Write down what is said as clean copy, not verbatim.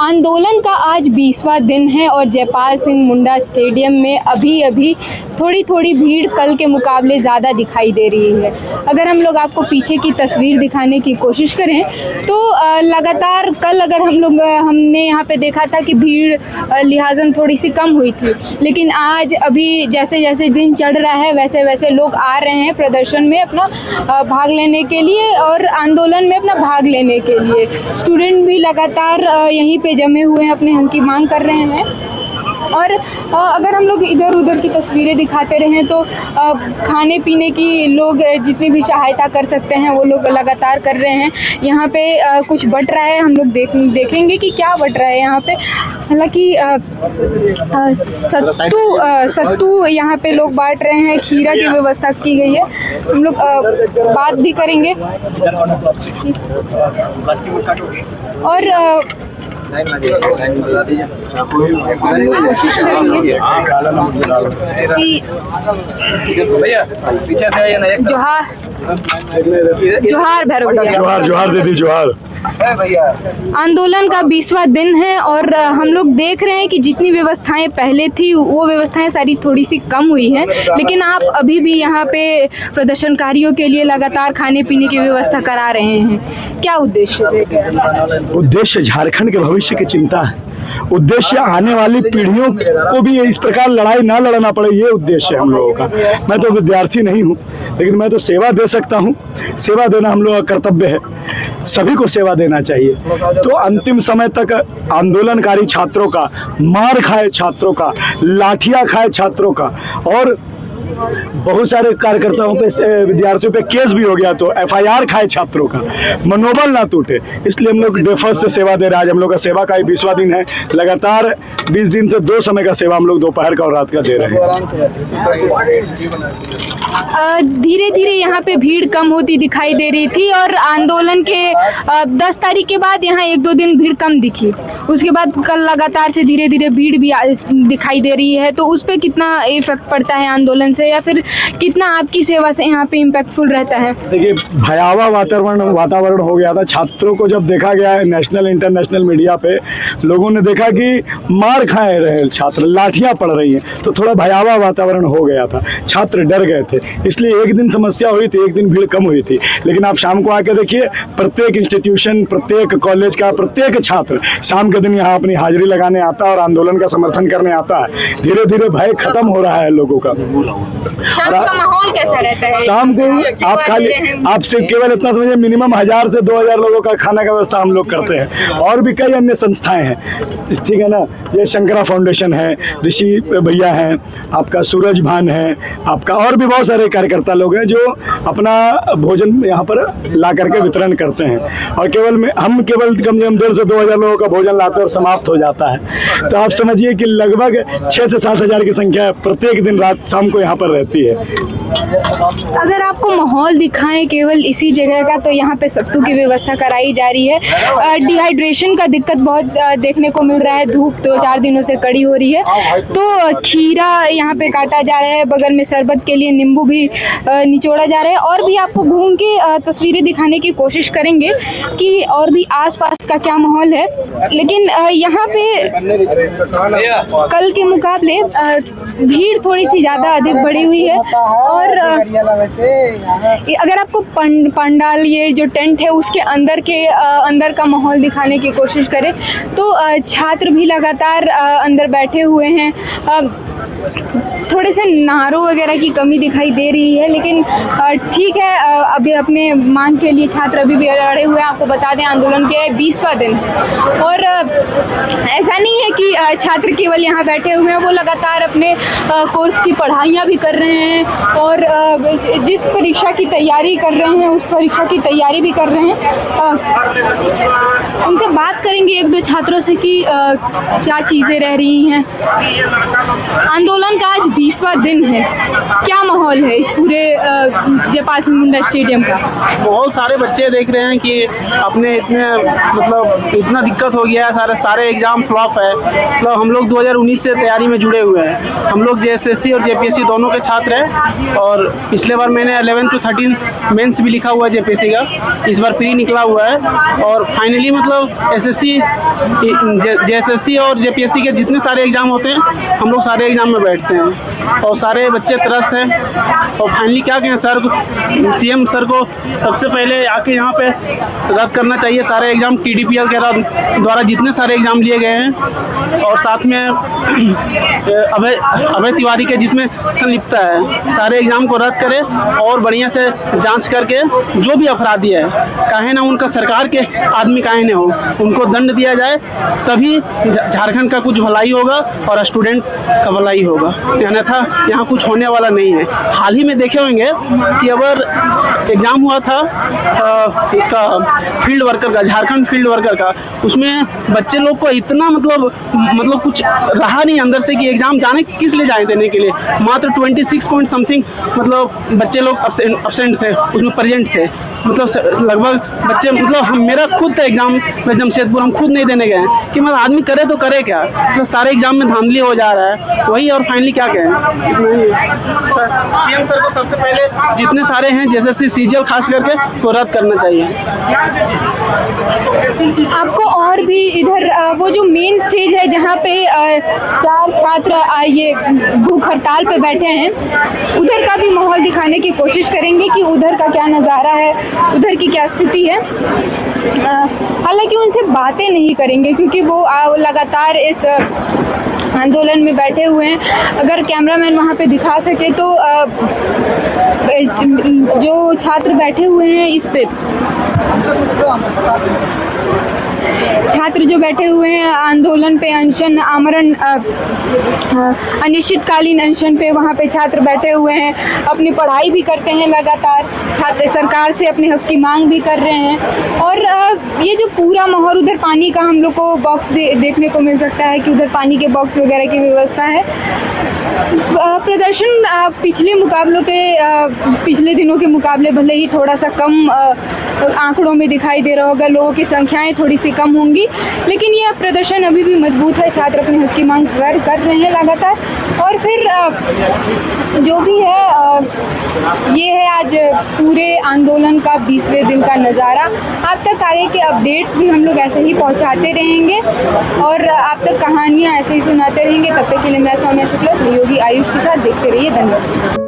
आंदोलन का आज 20वां दिन है और जयपाल सिंह मुंडा स्टेडियम में अभी थोड़ी थोड़ी भीड़ कल के मुकाबले ज़्यादा दिखाई दे रही है। अगर हम लोग आपको पीछे की तस्वीर दिखाने की कोशिश करें तो लगातार कल अगर हमने यहाँ पे देखा था कि भीड़ लिहाजन थोड़ी सी कम हुई थी, लेकिन आज अभी जैसे जैसे दिन चढ़ रहा है वैसे वैसे लोग आ रहे हैं प्रदर्शन में अपना भाग लेने के लिए और आंदोलन में अपना भाग लेने के लिए। स्टूडेंट भी लगातार यहीं पे जमे हुए हैं, अपने हक की मांग कर रहे हैं। और अगर हम लोग इधर उधर की तस्वीरें दिखाते रहें तो खाने पीने की लोग जितनी भी सहायता कर सकते हैं वो लोग लगातार कर रहे हैं। यहाँ पे कुछ बट रहा है, हम लोग देखेंगे कि क्या बट रहा है यहाँ पे। हालांकि सत्तू यहाँ पे लोग बांट रहे हैं, खीरा की व्यवस्था की गई है। हम लोग बात भी करेंगे और कोशिश करेंगे जोहार भैरव भैया, जोहार दीदी, जोहार। आंदोलन का 20वां दिन है और हम लोग देख रहे हैं कि जितनी व्यवस्थाएं पहले थी वो व्यवस्थाएं सारी थोड़ी सी कम हुई हैं, लेकिन आप अभी भी यहाँ पे प्रदर्शनकारियों के लिए लगातार खाने पीने की व्यवस्था करा रहे हैं। क्या उद्देश्य है? उद्देश्य झारखंड के भविष्य की चिंता है। उद्देश्य आने वाली पीढ़ियों को भी इस प्रकार लड़ाई ना लड़ना पड़े, ये उद्देश्य है हम लोगों का। मैं तो विद्यार्थी नहीं हूँ, लेकिन मैं तो सेवा दे सकता हूँ। सेवा देना हम लोगों का कर्तव्य है, सभी को सेवा देना चाहिए। तो अंतिम समय तक आंदोलनकारी छात्रों का, मार खाए छात्रों का, लाठियां खाए छात्रों का और बहुत सारे कार्यकर्ताओं पे, विद्यार्थियों पे केस भी हो गया, तो FIR खाए छात्रों का, मनोबल ना टूटे, इसलिए हम लोग बेफर्ज से सेवा दे रहे हैं। आज हम लोग का सेवा का 20वां दिन है। लगातार 20 दिन से 2 समय का सेवा हम लोग दोपहर का और रात का दे रहे हैं। धीरे धीरे यहाँ पे भीड़ कम होती दिखाई दे रही थी और आंदोलन के 10 तारीख के बाद यहाँ 1-2 दिन भीड़ कम दिखी। उसके बाद कल लगातार से धीरे धीरे भीड़ भी दिखाई दे रही है। तो उस पर कितना इफेक्ट पड़ता है आंदोलन से, या फिर कितना आपकी सेवा से यहाँ पे इम्पैक्टफुल रहता है? देखिए, भयावह वातावरण हो गया था। छात्रों को जब देखा गया है नेशनल इंटरनेशनल मीडिया पे, लोगों ने देखा कि मार खाए रहे छात्र, लाठियां पड़ रही हैं, तो थोड़ा भयावह वातावरण हो गया था। छात्र डर गए थे, इसलिए एक दिन समस्या हुई थी, एक दिन भीड़ कम हुई थी। लेकिन आप शाम को आके देखिए, प्रत्येक इंस्टीट्यूशन, प्रत्येक कॉलेज का प्रत्येक छात्र शाम के दिन यहाँ अपनी हाजिरी लगाने आता है और आंदोलन का समर्थन करने आता है। धीरे धीरे भय खत्म हो रहा है लोगों का। शाम का माहौल कैसा रहता है? शाम को आपसे केवल इतना समझिए, मिनिमम 1000 से 2000 लोगों का खाना का व्यवस्था हम लोग करते हैं। और भी कई अन्य संस्थाएं हैं, ठीक है ना। ये शंकरा फाउंडेशन है, ऋषि भैया हैं, आपका सूरज भान है, आपका और भी बहुत सारे कार्यकर्ता लोग हैं जो अपना भोजन यहाँ पर ला करके वितरण करते हैं। और हम केवल कम से कम 1,500 से 2,000 लोगों का भोजन लाते हैं और समाप्त हो जाता है। तो आप समझिए कि लगभग 6 से 7 हज़ार की संख्या प्रत्येक दिन रात शाम को यहाँ पर रहती है। अगर आपको माहौल दिखाएं केवल इसी जगह का, तो यहाँ पे सत्तू की व्यवस्था कराई जा रही है। डिहाइड्रेशन का दिक्कत बहुत देखने को मिल रहा है, धूप 2-4 दिनों से कड़ी हो रही है। तो खीरा यहाँ पे काटा जा रहा है, बगल में शरबत के लिए नींबू भी निचोड़ा जा रहा है। और भी आपको घूम के तस्वीरें दिखाने की कोशिश करेंगे कि और भी आसपास का क्या माहौल है। लेकिन यहाँ पे कल के मुकाबले भीड़ थोड़ी सी ज़्यादा अधिक बढ़ी हुई है। और अगर आपको पंडाल, ये जो टेंट है उसके अंदर का माहौल दिखाने की कोशिश करें तो छात्र भी लगातार अंदर बैठे हुए हैं। थोड़े से नारों वगैरह की कमी दिखाई दे रही है, लेकिन ठीक है, अभी अपने मांग के लिए छात्र अभी भी अड़े हुए हैं। आपको बता दें, आंदोलन के 20वां दिन और ऐसा नहीं है कि छात्र केवल यहाँ बैठे हुए हैं, वो लगातार अपने कोर्स की पढ़ाइयाँ भी कर रहे हैं और जिस परीक्षा की तैयारी कर रहे हैं उस परीक्षा की तैयारी भी कर रहे हैं। उनसे बात करेंगे 1-2 छात्रों से कि क्या चीज़ें रह रही हैं। आंदोलन का आज 20वां दिन है, क्या माहौल है इस पूरे जयपाल सिंह मुंडा स्टेडियम का? बहुत सारे बच्चे देख रहे हैं कि अपने इतना दिक्कत हो गया गया, सारे एग्ज़ाम फ्लॉप है। मतलब हम लोग 2019 से तैयारी में जुड़े हुए हैं। हम लोग JSSC और JPSC दोनों के छात्र हैं और पिछले बार मैंने 11 to 13 मेंस भी लिखा हुआ है JPSC का, इस बार प्री निकला हुआ है। और फाइनली मतलब JSSC और JPSC के जितने सारे एग्ज़ाम होते हैं हम लोग सारे एग्ज़ाम में बैठते हैं और सारे बच्चे त्रस्त हैं। और फाइनली क्या कहें सर को, CM सर को सबसे पहले आके यहाँ पे रद्द करना चाहिए सारे एग्ज़ाम। TDPL के द्वारा जितने सारे एग्ज़ाम लिए गए हैं और साथ में अभय तिवारी के जिसमें संलिप्तता है, सारे एग्ज़ाम को रद्द करे और बढ़िया से जांच करके जो भी अपराधी है, काहे ना उनका सरकार के आदमी काहे ना हो, उनको दंड दिया जाए, तभी झारखंड का कुछ भलाई होगा और स्टूडेंट का भलाई होगा। अन्यथा यहाँ कुछ होने वाला नहीं है। हाल ही में देखे होंगे कि अगर एग्ज़ाम हुआ था इसका फील्ड वर्कर का, झारखंड फील्ड वर्कर का, उसमें बच्चे लोग को इतना मतलब कुछ रहा नहीं अंदर से कि एग्ज़ाम जाने किस लिए जाए देने के लिए। मात्र 26 पॉइंट समथिंग मतलब बच्चे लोग absent थे, उसमें प्रेजेंट थे। मतलब लगभग बच्चे मतलब मेरा खुद था एग्ज़ाम में जमशेदपुर, हम खुद नहीं देने गए कि मतलब आदमी करे तो करे क्या, मतलब सारे एग्ज़ाम में धांधली हो जा रहा है वही। और फाइनली क्या कहें, CM सर को सबसे पहले जितने सारे हैं JSSC CGL खास करके वो रद्द करना चाहिए। आपको और भी इधर वो जो मेन स्टेज है जहाँ पे 4 छात्र ये भूख हड़ताल पे बैठे हैं, उधर का भी माहौल दिखाने की कोशिश करेंगे कि उधर का क्या नज़ारा है, उधर की क्या स्थिति है। हालांकि उनसे बातें नहीं करेंगे क्योंकि वो लगातार इस आंदोलन में बैठे हुए हैं। अगर कैमरामैन वहाँ पे दिखा सके तो जो छात्र बैठे हुए हैं इस पे, छात्र जो बैठे हुए हैं आंदोलन पे, अनशन आमरण अनिश्चितकालीन अनशन पे, वहाँ पे छात्र बैठे हुए हैं, अपनी पढ़ाई भी करते हैं लगातार, छात्र सरकार से अपने हक की मांग भी कर रहे हैं। और ये जो पूरा माहौल, उधर पानी का हम लोग को बॉक्स देखने को मिल सकता है कि उधर पानी के बॉक्स वगैरह की व्यवस्था है। प्रदर्शन पिछले दिनों के मुकाबले भले ही थोड़ा सा कम आंकड़ों में दिखाई दे रहा होगा, लोगों की संख्याएं थोड़ी सी कम होंगी, लेकिन यह प्रदर्शन अभी भी मजबूत है। छात्र अपने हक की मांग कर रहे हैं लगातार। और फिर जो भी है ये है आज पूरे आंदोलन का 20वें दिन का नज़ारा। आप तक आगे के अपडेट्स भी हम लोग ऐसे ही पहुंचाते रहेंगे और आप तक कहानियां ऐसे ही सुनाते रहेंगे। तब तक के लिए मैं सौम्या शुक्ला सहयोगी आयुष के साथ देखते रहिए। धन्यवाद।